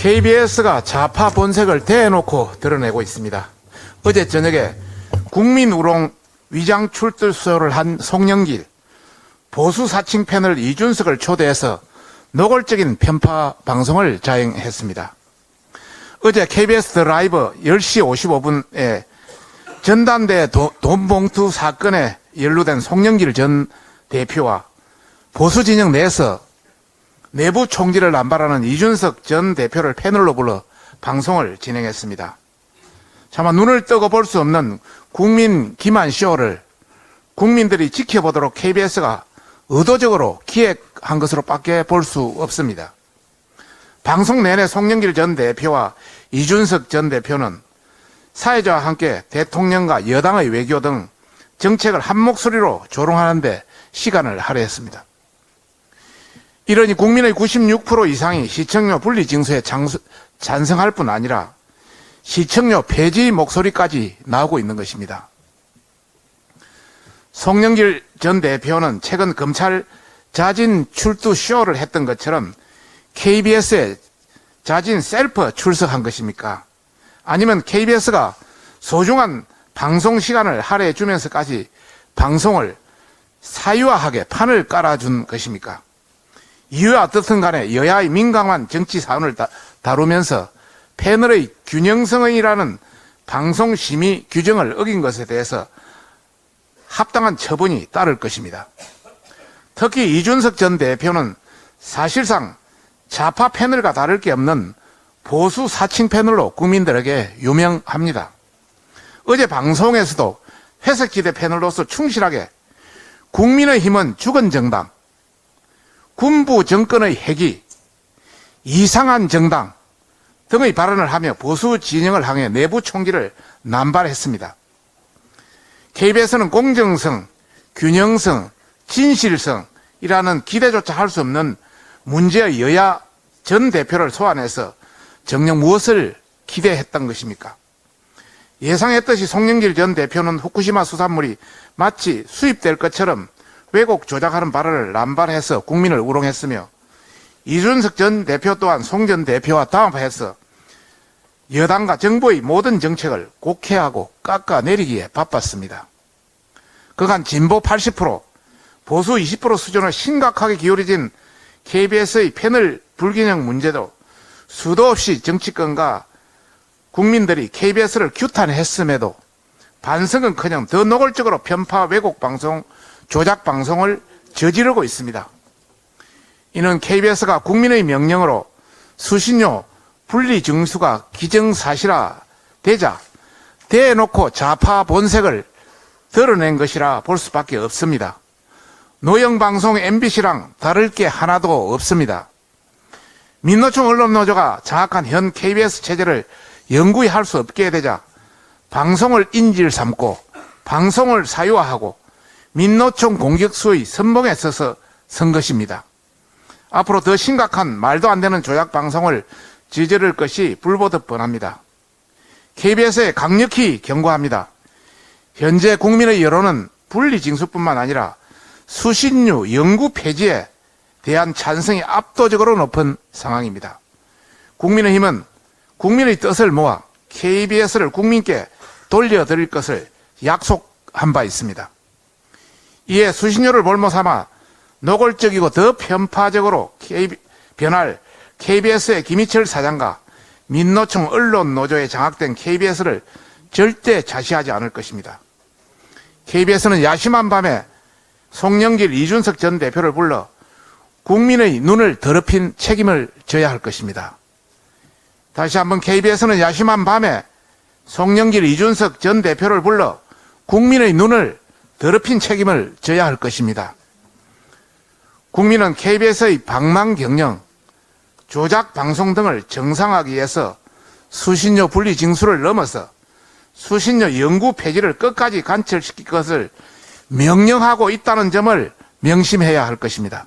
KBS가 좌파 본색을 대놓고 드러내고 있습니다. 어제 저녁에 국민우롱 위장 출두쇼를 한 송영길, 보수 사칭 패널 이준석을 초대해서 노골적인 편파 방송을 자행했습니다. 어제 KBS 라이브 10시 55분에 전단대 돈봉투 사건에 연루된 송영길 전 대표와 보수 진영 내에서 내부 총질을 남발하는 이준석 전 대표를 패널로 불러 방송을 진행했습니다. 차마 눈을 뜨고 볼 수 없는 국민 기만 쇼를 국민들이 지켜보도록 KBS가 의도적으로 기획한 것으로밖에 볼 수 없습니다. 방송 내내 송영길 전 대표와 이준석 전 대표는 사회자와 함께 대통령과 여당의 외교 등 정책을 한 목소리로 조롱하는 데 시간을 할애했습니다. 이러니 국민의 96% 이상이 시청료 분리 징수에 찬성할 뿐 아니라 시청료 폐지 목소리까지 나오고 있는 것입니다. 송영길 전 대표는 최근 검찰 자진 출두 쇼를 했던 것처럼 KBS에 자진 셀프 출석한 것입니까? 아니면 KBS가 소중한 방송 시간을 할애해 주면서까지 방송을 사유화하게 판을 깔아준 것입니까? 이유와 어떻든 간에 여야의 민감한 정치 사안을 다루면서 패널의 균형성이라는 방송심의 규정을 어긴 것에 대해서 합당한 처분이 따를 것입니다. 특히 이준석 전 대표는 사실상 좌파 패널과 다를 게 없는 보수 사칭 패널로 국민들에게 유명합니다. 어제 방송에서도 회색지대 패널로서 충실하게 국민의힘은 죽은 정당, 군부 정권의 핵이 이상한 정당 등의 발언을 하며 보수 진영을 향해 내부 총질을 남발했습니다. KBS는 공정성, 균형성, 진실성이라는 기대조차 할 수 없는 문제의 여야 전 대표를 소환해서 정녕 무엇을 기대했던 것입니까? 예상했듯이 송영길 전 대표는 후쿠시마 수산물이 마치 수입될 것처럼 왜곡 조작하는 발언을 남발해서 국민을 우롱했으며 이준석 전 대표 또한 송 전 대표와 담합해서 여당과 정부의 모든 정책을 곡해하고 깎아내리기에 바빴습니다. 그간 진보 80%, 보수 20% 수준을 심각하게 기울어진 KBS의 패널 불균형 문제도 수도 없이 정치권과 국민들이 KBS를 규탄했음에도 반성은커녕 더 노골적으로 편파 왜곡 방송, 조작 방송을 저지르고 있습니다. 이는 KBS가 국민의 명령으로 수신료 분리 징수가 기정사실화 되자 대놓고 좌파 본색을 드러낸 것이라 볼 수밖에 없습니다. 노영방송 MBC랑 다를 게 하나도 없습니다. 민노총 언론노조가 장악한 현 KBS 체제를 영구히 할 수 없게 되자 방송을 인질 삼고 방송을 사유화하고 민노총 공격수의 선봉에 서서 선 것입니다. 앞으로 더 심각한 말도 안 되는 조작 방송을 저지를 것이 불보듯 뻔합니다. KBS에 강력히 경고합니다. 현재 국민의 여론은 분리징수뿐만 아니라 수신료 영구 폐지에 대한 찬성이 압도적으로 높은 상황입니다. 국민의힘은 국민의 뜻을 모아 KBS를 국민께 돌려드릴 것을 약속한 바 있습니다. 이에 수신료를 볼모 삼아 노골적이고 더 편파적으로 변할 KBS의 김희철 사장과 민노총 언론노조에 장악된 KBS를 절대 자시하지 않을 것입니다. KBS는 야심한 밤에 송영길, 이준석 전 대표를 불러 국민의 눈을 더럽힌 책임을 져야 할 것입니다. 다시 한번 KBS는 야심한 밤에 송영길, 이준석 전 대표를 불러 국민의 눈을 더럽힌 책임을 져야 할 것입니다. 국민은 KBS의 방망 경영, 조작 방송 등을 정상화하기 위해서 수신료 분리 징수를 넘어서 수신료 영구 폐지를 끝까지 관철시킬 것을 명령하고 있다는 점을 명심해야 할 것입니다.